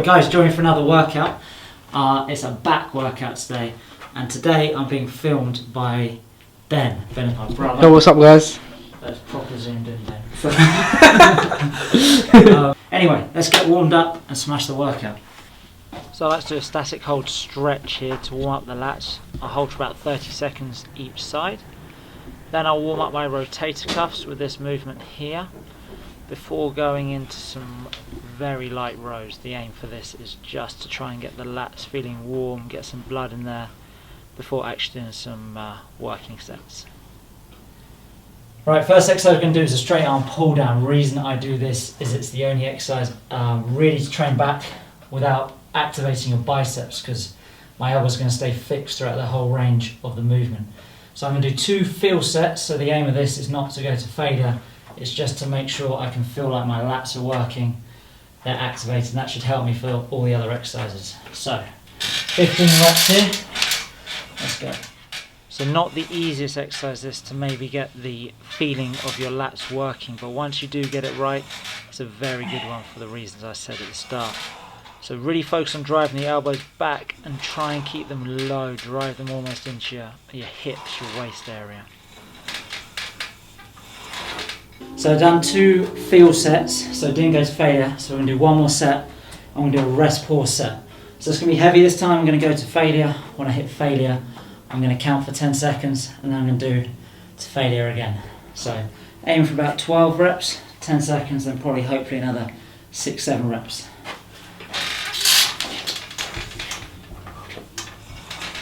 Guys, join for another workout. It's a back workout today, and today I'm being filmed by Ben is my brother. Yo, what's up, guys? That's proper zoomed in, Ben. Anyway, let's get warmed up and smash the workout. So let's do a static hold stretch here to warm up the lats. I'll hold for about 30 seconds each side. Then I'll warm up my rotator cuffs with this movement here before going into some very light rows. The aim for this is just to try and get the lats feeling warm, get some blood in there before actually doing some working sets. Right, first exercise we're going to do is a straight arm pull down. Reason I do this is it's the only exercise really to train back without activating your biceps, because my elbows are going to stay fixed throughout the whole range of the movement. So I'm going to do 2 feel sets. So the aim of this is not to go to failure, it's just to make sure I can feel like my lats are working, they're activated, and that should help me for all the other exercises. So 15 reps here, let's go. So not the easiest exercise this to maybe get the feeling of your lats working, but once you do get it right, it's a very good one for the reasons I said at the start. So really focus on driving the elbows back and try and keep them low, drive them almost into your hips, your waist area. So I've done 2 feel sets, so didn't go to failure, so we're going to do one more set. I'm going to do a rest pause set. So it's going to be heavy this time. I'm going to go to failure. When I hit failure, I'm going to count for 10 seconds, and then I'm going to do to failure again. So aim for about 12 reps, 10 seconds, and probably hopefully another 6-7 reps.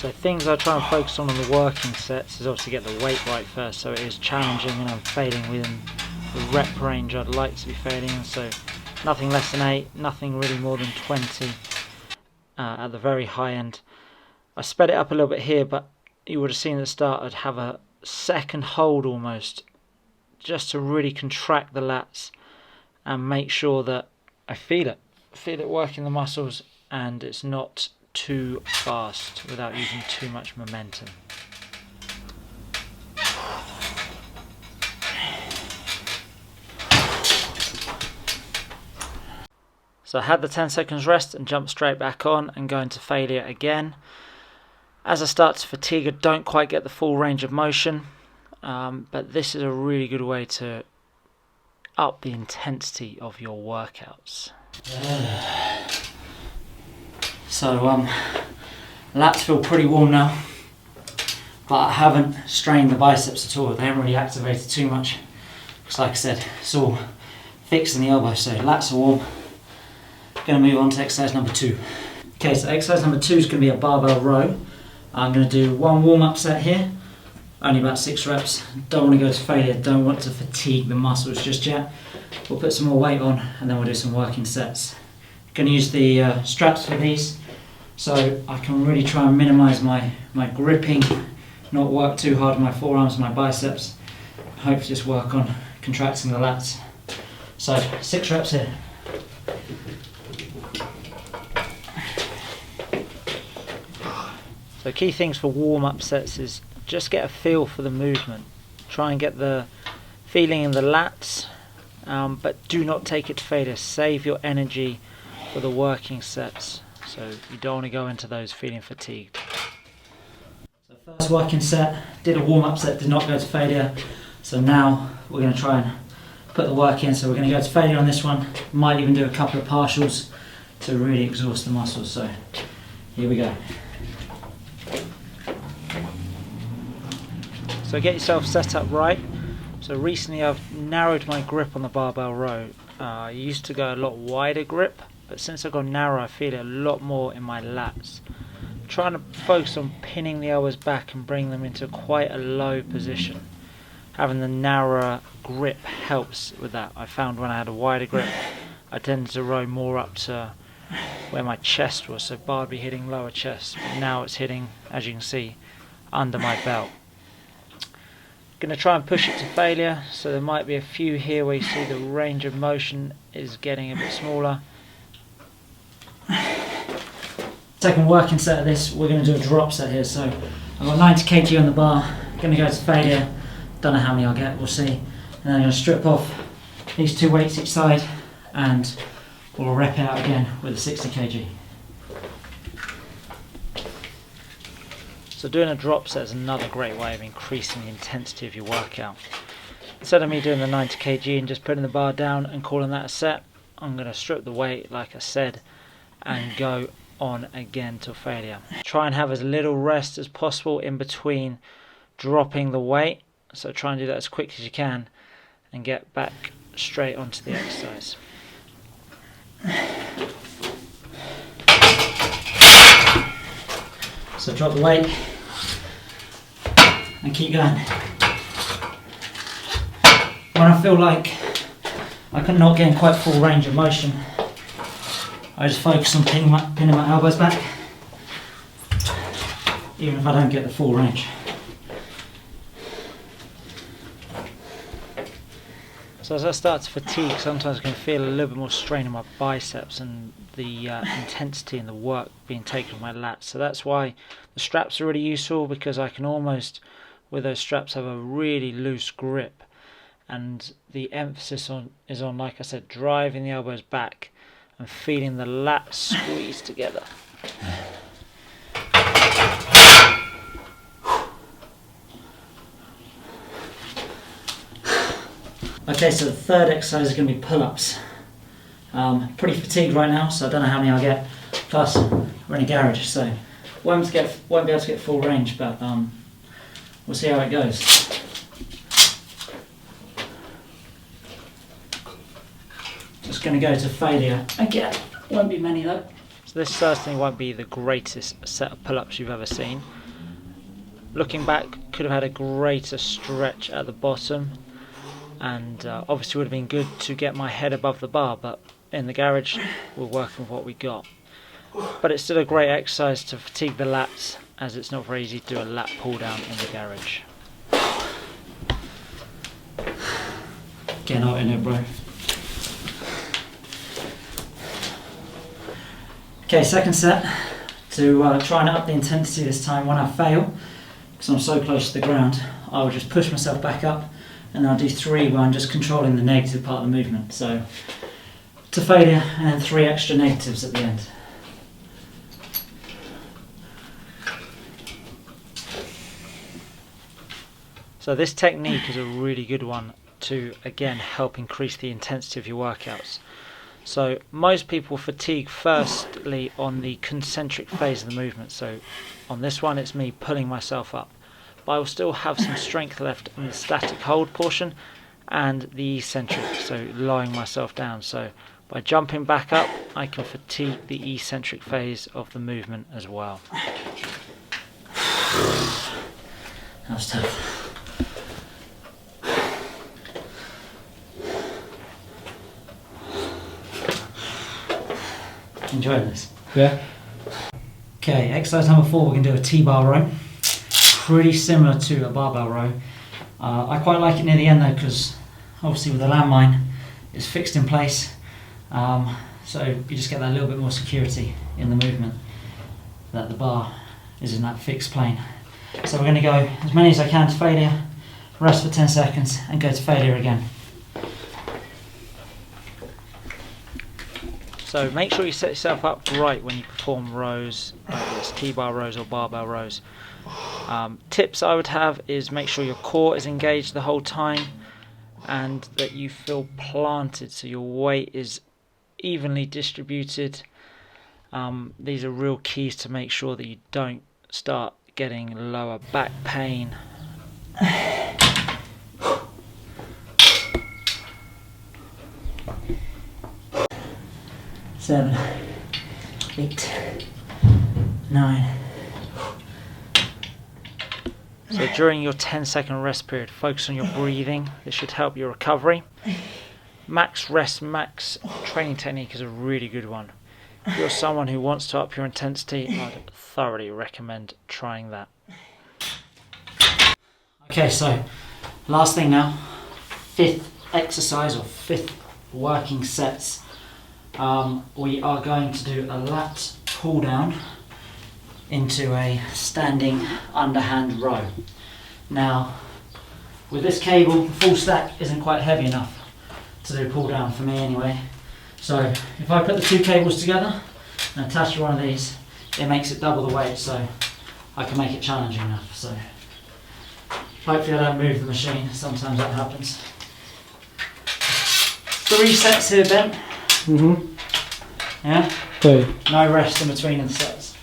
So things I try and focus on the working sets is obviously get the weight right first, so it is challenging and I'm failing within the rep range I'd like to be failing in, so nothing less than 8, nothing really more than 20 at the very high end. I sped it up a little bit here, but you would have seen at the start I'd have a second hold almost, just to really contract the lats and make sure that I feel it working the muscles and it's not too fast without using too much momentum. So I had the 10 seconds rest and jumped straight back on and go into failure again. As I start to fatigue, I don't quite get the full range of motion, but this is a really good way to up the intensity of your workouts. So lats feel pretty warm now, but I haven't strained the biceps at all. They haven't really activated too much, because like I said, it's all fixed in the elbow. So lats are warm. Going to move on to exercise number 2. Okay, so exercise number 2 is going to be a barbell row. I'm going to do 1 warm-up set here, only about 6 reps. Don't want to go to failure, don't want to fatigue the muscles just yet. We'll put some more weight on and then we'll do some working sets. Going to use the straps for these, so I can really try and minimise my gripping, not work too hard on my forearms and my biceps. Hope to just work on contracting the lats. So 6 reps here. So key things for warm-up sets is just get a feel for the movement. Try and get the feeling in the lats, but do not take it to failure. Save your energy for the working sets, so you don't want to go into those feeling fatigued. So first working set, did a warm-up set, did not go to failure. So now we're going to try and put the work in. So we're going to go to failure on this one. Might even do a couple of partials to really exhaust the muscles. So here we go. So get yourself set up right. So recently I've narrowed my grip on the barbell row. I used to go a lot wider grip, but since I've gone narrow I feel it a lot more in my lats. I'm trying to focus on pinning the elbows back and bring them into quite a low position. Having the narrower grip helps with that. I found when I had a wider grip I tended to row more up to where my chest was, so bar would be hitting lower chest, but now it's hitting, as you can see, under my belt. Going to try and push it to failure, so there might be a few here where you see the range of motion is getting a bit smaller. Second working set of this, we're going to do a drop set here. So I've got 90 kg on the bar, going to go to failure, don't know how many I'll get, we'll see. And then I'm going to strip off these 2 weights each side and or rep out again with a 60 kg. So doing a drop set is another great way of increasing the intensity of your workout. Instead of me doing the 90 kg and just putting the bar down and calling that a set, I'm going to strip the weight like I said and go on again till failure. Try and have as little rest as possible in between dropping the weight, so try and do that as quick as you can and get back straight onto the exercise. So drop the weight and keep going. When I feel like I'm not getting quite full range of motion, I just focus on pinning my elbows back, even if I don't get the full range. So as I start to fatigue, sometimes I can feel a little bit more strain in my biceps and the intensity and the work being taken on my lats. So that's why the straps are really useful, because I can almost, with those straps, have a really loose grip. And the emphasis is on, like I said, driving the elbows back and feeling the lats squeeze together. Okay, so the third exercise is going to be pull-ups. Pretty fatigued right now, so I don't know how many I'll get. Plus, we're in a garage, so won't be able to get full range, but we'll see how it goes. Just going to go to failure again. Won't be many though. So this certainly won't be the greatest set of pull-ups you've ever seen. Looking back, could have had a greater stretch at the bottom, and obviously would have been good to get my head above the bar, but in the garage we're working with what we got. But it's still a great exercise to fatigue the lats, as it's not very easy to do a lat pull down in the garage. Get out in it, bro. Okay, second set, to try and up the intensity this time. When I fail, because I'm so close to the ground, I will just push myself back up, and I'll do 3 where I'm just controlling the negative part of the movement. So to failure, and then 3 extra negatives at the end. So this technique is a really good one to, again, help increase the intensity of your workouts. So most people fatigue firstly on the concentric phase of the movement. So on this one it's me pulling myself up, but I will still have some strength left in the static hold portion and the eccentric, so lowering myself down. So by jumping back up I can fatigue the eccentric phase of the movement as well. That was tough. Enjoying this? Yeah. Okay, exercise number 4, we're going to do a T-bar row. Pretty similar to a barbell row. I quite like it near the end though, because obviously with the landmine it's fixed in place, so you just get that little bit more security in the movement, that the bar is in that fixed plane. So we're going to go as many as I can to failure, rest for 10 seconds and go to failure again. So make sure you set yourself up right when you perform rows, whether it's T-bar rows or barbell rows. Tips I would have is make sure your core is engaged the whole time and that you feel planted, so your weight is evenly distributed. These are real keys to make sure that you don't start getting lower back pain. 7, 8, 9. So during your 10-second rest period, focus on your breathing. This should help your recovery. Max rest, max training technique is a really good one. If you're someone who wants to up your intensity, I'd thoroughly recommend trying that. Okay, so last thing now, 5th exercise or 5th working sets. We are going to do a lat pull down into a standing underhand row. Now, with this cable, the full stack isn't quite heavy enough to do pull down for me anyway. So if I put the two cables together and attach to one of these, it makes it double the weight, so I can make it challenging enough. So hopefully I don't move the machine, sometimes that happens. 3 sets here, Ben. Yeah? Okay. No rest in between the sets.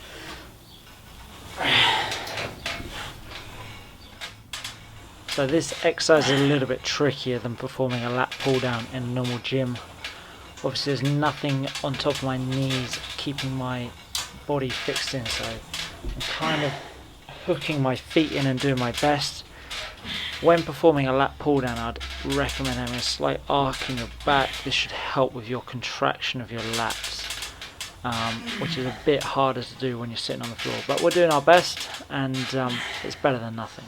So this exercise is a little bit trickier than performing a lat pull down in a normal gym. Obviously there's nothing on top of my knees keeping my body fixed in, so I'm kind of hooking my feet in and doing my best. When performing a lat pull down, I'd recommend having a slight arc in your back. This should help with your contraction of your lats, which is a bit harder to do when you're sitting on the floor. But we're doing our best, and it's better than nothing.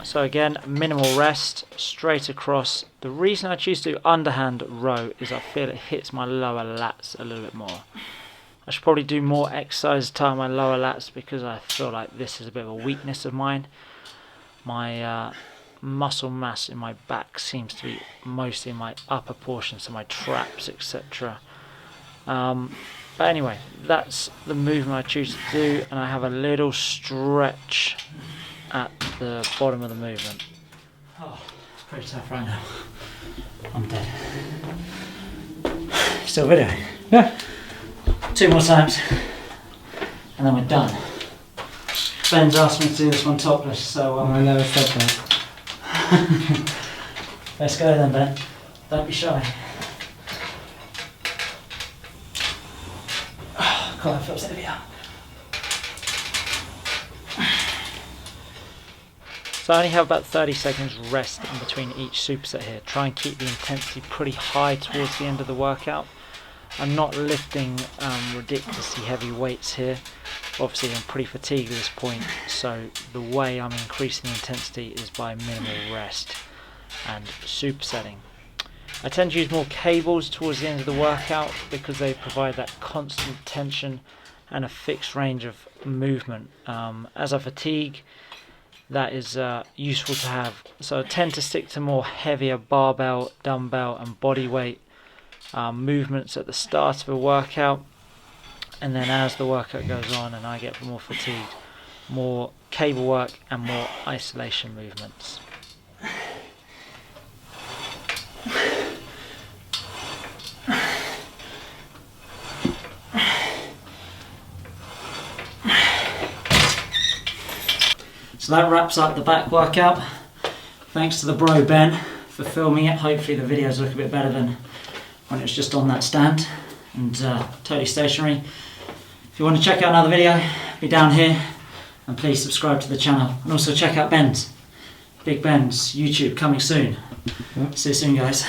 So again, minimal rest, straight across. The reason I choose to do underhand row is I feel it hits my lower lats a little bit more. I should probably do more exercise to my lower lats because I feel like this is a bit of a weakness of mine. My muscle mass in my back seems to be mostly in my upper portion, so my traps, etc. But anyway, that's the movement I choose to do, and I have a little stretch at the bottom of the movement. Oh, pretty tough right now. I'm dead. Still videoing? Yeah. 2 more times, and then we're done. Ben's asked me to do this one topless, so I never said that. Let's go then, Ben. Don't be shy. Oh, God, that feels heavier. So I only have about 30 seconds rest in between each superset here. Try and keep the intensity pretty high towards the end of the workout. I'm not lifting ridiculously heavy weights here. Obviously I'm pretty fatigued at this point, so the way I'm increasing the intensity is by minimal rest and supersetting. I tend to use more cables towards the end of the workout because they provide that constant tension and a fixed range of movement. As I fatigue, that is useful to have. So I tend to stick to more heavier barbell, dumbbell and body weight movements at the start of a workout, and then as the workout goes on and I get more fatigued, more cable work and more isolation movements. So that wraps up the back workout. Thanks to the bro Ben for filming it. Hopefully the videos look a bit better than when it was just on that stand and totally stationary. If you want to check out another video, be down here, and please subscribe to the channel, and also check out Ben's, Big Ben's YouTube, coming soon. See you soon, guys.